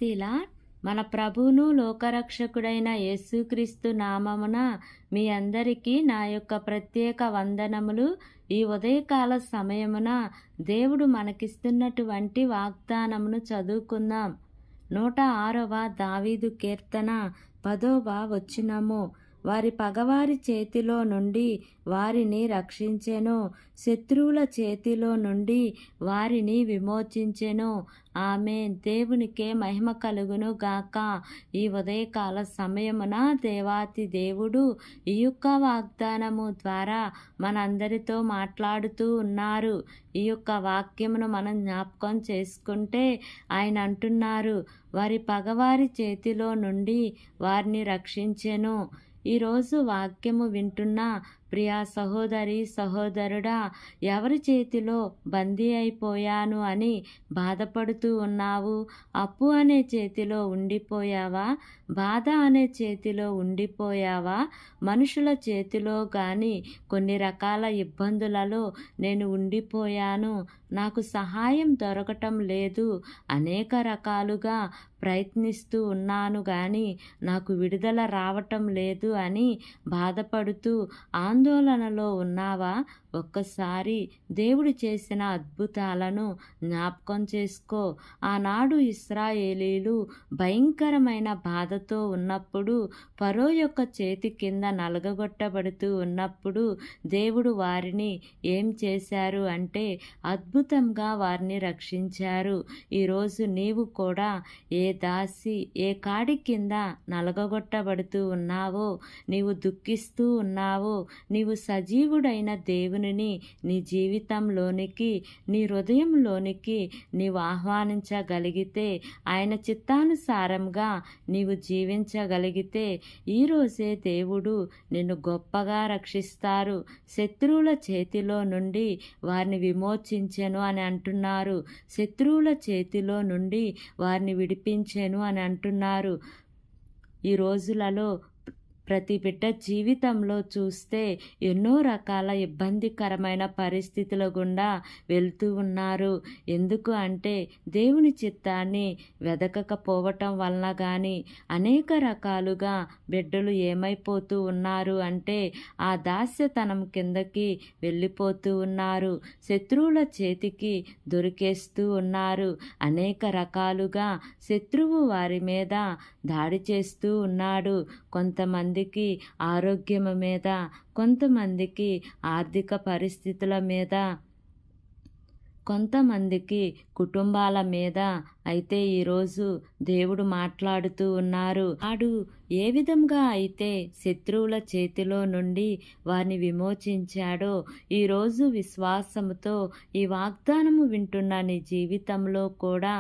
ప్రైదిలా మన ప్రభువును లోకరక్షకుడైన యేసుక్రీస్తు నామమున మీ అందరికీ నా యొక్క ప్రత్యేక వందనములు. ఈ ఉదయకాల సమయమున దేవుడు మనకిస్తున్నటువంటి వాగ్దానమును చదువుకుందాం. 106వ దావీదు కీర్తన 10వ వచనము. వారి పగవారి చేతిలో నుండి వారిని రక్షించెను, శత్రువుల చేతిలో నుండి వారిని విమోచించెను. ఆమేన్. దేవునికే మహిమ కలుగును గాక. ఈ ఉదయకాల సమయమున దేవాతి దేవుడు ఈ యొక్క వాగ్దానము ద్వారా మనందరితో మాట్లాడుతూ ఉన్నారు. ఈ యొక్క వాక్యమును మనం జ్ఞాపకం చేసుకుంటే ఆయన అంటున్నారు, వారి పగవారి చేతిలో నుండి వారిని రక్షించెను. ఈరోజు వాక్యము వింటున్న ప్రియా సహోదరి సహోదరుడా, ఎవరి చేతిలో బందీ అయిపోయాను అని బాధపడుతూ ఉన్నావు? అప్పు అనే చేతిలో ఉండిపోయావా? బాధ అనే చేతిలో ఉండిపోయావా? మనుషుల చేతిలో కానీ కొన్ని రకాల ఇబ్బందులలో నేను ఉండిపోయాను, నాకు సహాయం దొరకటం లేదు, అనేక రకాలుగా ప్రయత్నిస్తూ ఉన్నాను కానీ నాకు విడుదల రావటం లేదు అని బాధపడుతూ ఆందోళనలో ఉన్నావా? ఒక్కసారి దేవుడు చేసిన అద్భుతాలను జ్ఞాపకం చేసుకో. ఆనాడు ఇశ్రాయేలీలు భయంకరమైన బాధతో ఉన్నప్పుడు, ఫరో యొక్క చేతి కింద నలగగొట్టబడుతూ ఉన్నప్పుడు దేవుడు వారిని ఏం చేశారు అంటే అద్భుతంగా వారిని రక్షించారు. ఈరోజు నీవు కూడా ఏ దాసి ఏ కాడి కింద నలగగొట్టబడుతూ ఉన్నావో, నీవు దుఃఖిస్తూ ఉన్నావో, నీవు సజీవుడైన దేవునిని నీ జీవితంలోనికి, నీ హృదయంలోనికి నీవు ఆహ్వానించగలిగితే, ఆయన చిత్తానుసారంగా నీవు జీవించగలిగితే, ఈరోజే దేవుడు నిన్ను గొప్పగా రక్షిస్తారు. శత్రువుల చేతిలో నుండి వారిని విమోచించెను అని అంటున్నారు. శత్రువుల చేతిలో నుండి వారిని విడిపించెను అని అంటున్నారు. ఈ రోజులలో ప్రతి బిడ్డ జీవితంలో చూస్తే ఎన్నో రకాల ఇబ్బందికరమైన పరిస్థితుల గుండా వెళ్తూ ఉన్నారు. ఎందుకు అంటే దేవుని చిత్తాన్ని వెదకకపోవటం వలన కానీ అనేక రకాలుగా బిడ్డలు ఏమైపోతూ ఉన్నారు అంటే ఆ దాస్యతనం కిందకి వెళ్ళిపోతూ ఉన్నారు. శత్రువుల చేతికి దొరికేస్తూ ఉన్నారు. అనేక రకాలుగా శత్రువు వారి మీద దాడి చేస్తూ ఉన్నాడు. కొంతమందికి ఆరోగ్యం మీద, కొంతమందికి ఆర్థిక పరిస్థితుల మీద, కొంతమందికి కుటుంబాల మీద. అయితే ఈరోజు దేవుడు మాట్లాడుతూ ఉన్నారు. వాడు ఏ విధంగా అయితే శత్రువుల చేతిలో నుండి వారిని విమోచించాడో, ఈరోజు విశ్వాసముతో ఈ వాగ్దానము వింటున్న నీ జీవితంలో కూడా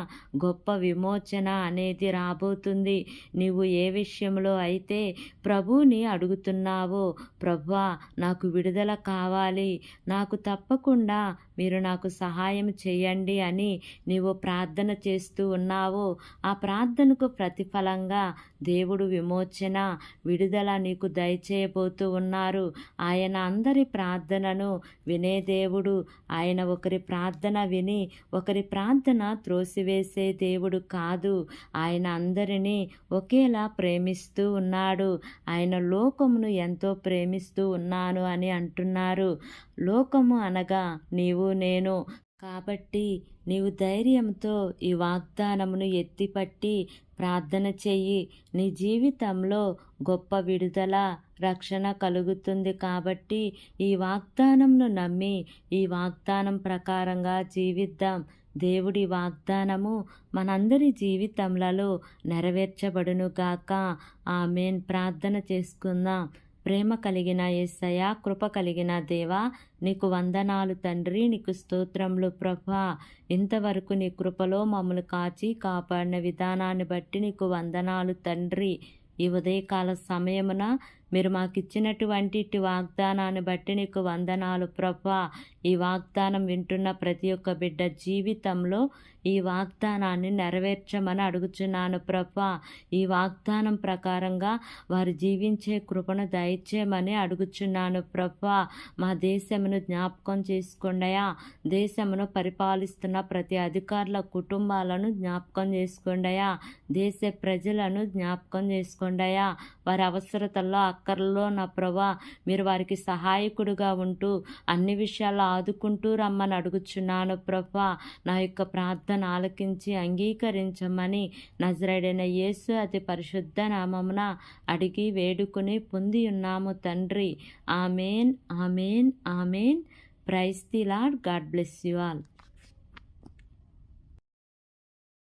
గొప్ప విమోచన అనేది రాబోతుంది. నీవు ఏ విషయంలో అయితే ప్రభువుని అడుగుతున్నావో, ప్రభువా నాకు విడుదల కావాలి, నాకు తప్పకుండా మీరు నాకు సహాయం చేయండి అని నీవు ప్రార్థన చేస్తూ ఉన్నావో, ఆ ప్రార్థనకు ప్రతిఫలంగా దేవుడు విమోచన, విడుదల నీకు దయచేయబోతూ ఉన్నారు. ఆయన అందరి ప్రార్థనను వినే దేవుడు. ఆయన ఒకరి ప్రార్థన విని ఒకరి ప్రార్థన త్రోసివేసే దేవుడు కాదు. ఆయన అందరినీ ఒకేలా ప్రేమిస్తూ ఉన్నాడు. ఆయన లోకమును ఎంతో ప్రేమిస్తూ ఉన్నాను అని అంటున్నారు. లోకము అనగా నీవు నేను. కాబట్టి నీవు ధైర్యంతో ఈ వాగ్దానమును ఎత్తిపట్టి ప్రార్థన చెయ్యి. నీ జీవితంలో గొప్ప విడుదల, రక్షణ కలుగుతుంది. కాబట్టి ఈ వాగ్దానమును నమ్మి ఈ వాగ్దానం ప్రకారంగా జీవిద్దాం. దేవుడి వాగ్దానము మనందరి జీవితంలో నెరవేర్చబడును గాక. ఆమేన్. ప్రార్థన చేసుకుందాం. ప్రేమ కలిగిన యేసయ్యా, కృప కలిగిన దేవా, నీకు వందనాలు తండ్రి, నీకు స్తోత్రములు ప్రభా. ఇంతవరకు నీ కృపలో మమ్మల్ని కాచి కాపాడిన విధానాన్ని బట్టి నీకు వందనాలు తండ్రి. ఈ ఉదయకాల సమయమున మీరు మాకు ఇచ్చినటువంటి ఇటు వాగ్దానాన్ని బట్టి నీకు వందనాలు ప్రభా. ఈ వాగ్దానం వింటున్న ప్రతి ఒక్క బిడ్డ జీవితంలో ఈ వాగ్దానాన్ని నెరవేర్చమని అడుగుచున్నాను ప్రభా. ఈ వాగ్దానం ప్రకారంగా వారు జీవించే కృపను దయచేయమని అడుగుచున్నాను ప్రభా. మా దేశమును జ్ఞాపకం చేసుకోండియా. దేశమును పరిపాలిస్తున్న ప్రతి అధికారుల కుటుంబాలను జ్ఞాపకం చేసుకోండియా. దేశ ప్రజలను జ్ఞాపకం చేసుకోండియా. వారి అవసరతల్లో అక్కర్లో నా ప్రభా మీరు వారికి సహాయకుడుగా ఉంటూ అన్ని విషయాల్లో ఆదుకుంటూ రమ్మని అడుగుచున్నాను ప్రభా. నా యొక్క ప్రార్థన ఆలకించి అంగీకరించమని నజరేయుడైన యేసు అతి పరిశుద్ధ నామమున అడిగి వేడుకుని పొంది ఉన్నాము తండ్రి. Amen, amen, amen. Praise the Lord. God bless you all.